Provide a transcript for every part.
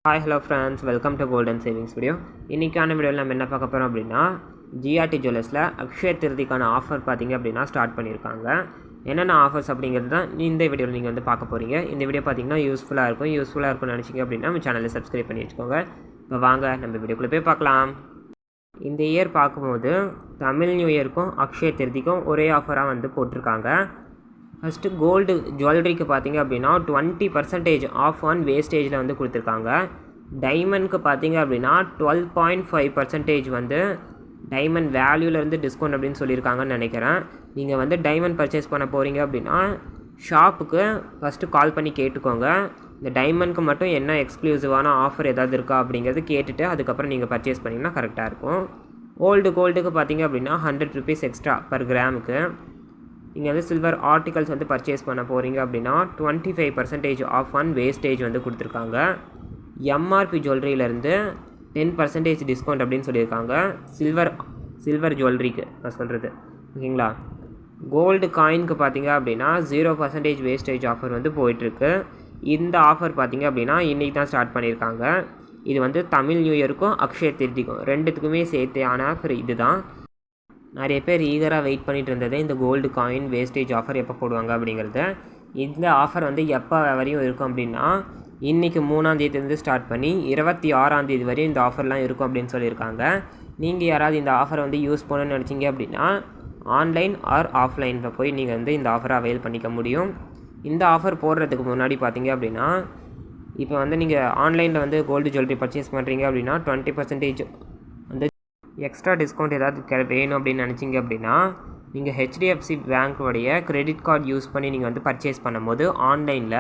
Hi hello friends, welcome to golden savings video. இன்றைக்கான வீடியோவில் நம்ம என்ன பார்க்க போகிறோம் அப்படின்னா, ஜிஆர்டி ஜுவல்லர்ஸில் அக்ஷய திருதிக்கான ஆஃபர் பார்த்திங்க அப்படின்னா ஸ்டார்ட் பண்ணியிருக்காங்க. என்னென்ன ஆஃபர்ஸ் அப்படிங்கிறது தான் இந்த வீடியோவில் நீங்கள் வந்து பார்க்க போகிறீங்க. இந்த வீடியோ பார்த்திங்கன்னா யூஸ்ஃபுல்லாக இருக்கும்னு நினச்சிங்க அப்படின்னா நம்ம சேனலை சப்ஸ்கிரைப் பண்ணி வச்சுக்கோங்க. இப்போ வாங்க நம்ம வீடியோக்குள்ளே போய் பார்க்கலாம். இந்த இயர் பார்க்கும்போது தமிழ் நியூ இயருக்கும் அக்ஷய திருதிக்கும் ஒரே ஆஃபராக வந்து போட்டிருக்காங்க. ஃபஸ்ட்டு கோல்டு ஜுவல்லரிக்கு பார்த்திங்க அப்படின்னா 20% ஆஃப் ஆன் வேஸ்டேஜில் வந்து கொடுத்துருக்காங்க. டைமண்ட்க்கு பார்த்திங்க அப்படின்னா 12.5% வந்து டைமண்ட் வேல்யூலேருந்து டிஸ்கவுண்ட் அப்படின்னு சொல்லியிருக்காங்கன்னு நினைக்கிறேன். நீங்கள் வந்து டைமண்ட் பர்ச்சேஸ் பண்ண போகிறீங்க அப்படின்னா ஷாப்புக்கு ஃபஸ்ட்டு கால் பண்ணி கேட்டுக்கோங்க. இந்த டைமண்ட்க்கு மட்டும் என்ன எக்ஸ்க்ளூசிவான ஆஃபர் ஏதாவது இருக்கா அப்படிங்கிறது கேட்டுட்டு அதுக்கப்புறம் நீங்கள் பர்ச்சேஸ் பண்ணிங்கன்னா கரெக்டாக இருக்கும். ஓல்டு கோல்டுக்கு பார்த்திங்க அப்படின்னா 100 rupees எக்ஸ்ட்ரா பர் கிராமுக்கு. நீங்கள் வந்து சில்வர் ஆர்டிகல்ஸ் வந்து பர்ச்சேஸ் பண்ண போகிறீங்க அப்படின்னா 25% ஆஃப் ஆன் வேஸ்டேஜ் வந்து கொடுத்துருக்காங்க. எம்ஆர்பி ஜுவல்லரியிலேருந்து 10% டிஸ்கவுண்ட் அப்படின்னு சொல்லியிருக்காங்க. சில்வர் ஜுவல்லரிக்கு நான் சொல்கிறது ஓகேங்களா. கோல்டு காயினுக்கு பார்த்தீங்க அப்படின்னா 0% வேஸ்டேஜ் ஆஃபர் வந்து போயிட்டுருக்கு. இந்த ஆஃபர் பார்த்தீங்க அப்படின்னா இன்றைக்கி தான் ஸ்டார்ட் பண்ணியிருக்காங்க. இது வந்து தமிழ் நியூ இயருக்கும் அக்ஷய திருதிக்கும் ரெண்டுத்துக்குமே சேர்த்தான ஆஃபர் இது தான். நிறைய பேர் ஈகராக வெயிட் பண்ணிகிட்டு இருந்தது இந்த கோல்டு காயின் வேஸ்டேஜ் ஆஃபர் எப்போ போடுவாங்க அப்படிங்கிறத. இந்த ஆஃபர் வந்து எப்போ வரையும் இருக்கும் அப்படின்னா இன்றைக்கி 3ஆம் தேதியிலேருந்து ஸ்டார்ட் பண்ணி 26ஆம் தேதி வரையும் இந்த ஆஃபர்லாம் இருக்கும் அப்படின்னு சொல்லியிருக்காங்க. நீங்கள் யாராவது இந்த ஆஃபரை வந்து யூஸ் பண்ணணும்னு நினச்சிங்க அப்படின்னா ஆன்லைன் ஆர் ஆஃப்லைனில் போய் நீங்கள் வந்து இந்த ஆஃபரை அவைல் பண்ணிக்க முடியும். இந்த ஆஃபர் போடுறதுக்கு முன்னாடி பார்த்தீங்க அப்படின்னா இப்போ வந்து நீங்கள் ஆன்லைனில் வந்து கோல்டு ஜுவல்லரி பர்ச்சேஸ் பண்ணுறீங்க அப்படின்னா 20% வந்து எக்ஸ்ட்ரா டிஸ்கவுண்ட் ஏதாவது வேணும் அப்படின்னு நினச்சிங்க அப்படின்னா நீங்கள் ஹெச்டிஎஃப்சி பேங்க்குடைய கிரெடிட் கார்டு யூஸ் பண்ணி நீங்கள் வந்து பர்ச்சேஸ் பண்ணும்போது ஆன்லைனில்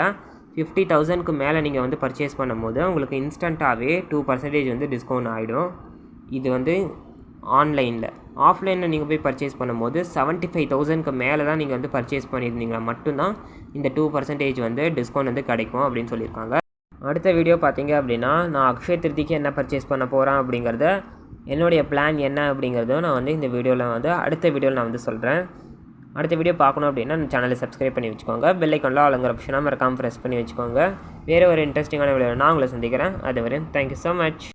50,000க்கு மேலே நீங்கள் வந்து பர்ச்சேஸ் பண்ணும்போது உங்களுக்கு இன்ஸ்டண்ட்டாகவே 2% வந்து டிஸ்கவுண்ட் ஆகிடும். இது வந்து ஆன்லைனில். ஆஃப்லைனில் நீங்கள் போய் பர்ச்சேஸ் பண்ணும்போது 75,000க்கு மேலே தான் நீங்கள் வந்து பர்ச்சேஸ் பண்ணியிருந்தீங்கன்னா மட்டும்தான் இந்த 2% வந்து டிஸ்கவுண்ட் வந்து கிடைக்கும் அப்படின்னு சொல்லியிருக்காங்க. அடுத்த வீடியோ பார்த்தீங்க அப்படின்னா நான் அக்ஷய திருதிக்கு என்ன பர்ச்சேஸ் பண்ண போகிறேன் அப்படிங்கிறத என்னுடைய பிளான் என்ன அப்படிங்கிறதும் நான் வந்து இந்த வீடியோவில் வந்து அடுத்த வீடியோவில் நான் வந்து சொல்கிறேன். அடுத்த வீடியோ பார்க்கணும் அப்படின்னா நம்ம சேனலை சப்ஸ்கிரைப் பண்ணி வச்சுக்கோங்க. பெல் ஐக்கானில் ஆளுங்கிற ஆப்ஷனாக மறக்காமல் ப்ரெஸ் பண்ணி வச்சுக்கோங்க. வேறு ஒரு இன்ட்ரெஸ்டிங்கான வீடியோ நான் உங்களை சந்திக்கிறேன். அதுவரை தேங்க்யூ ஸோ மச்.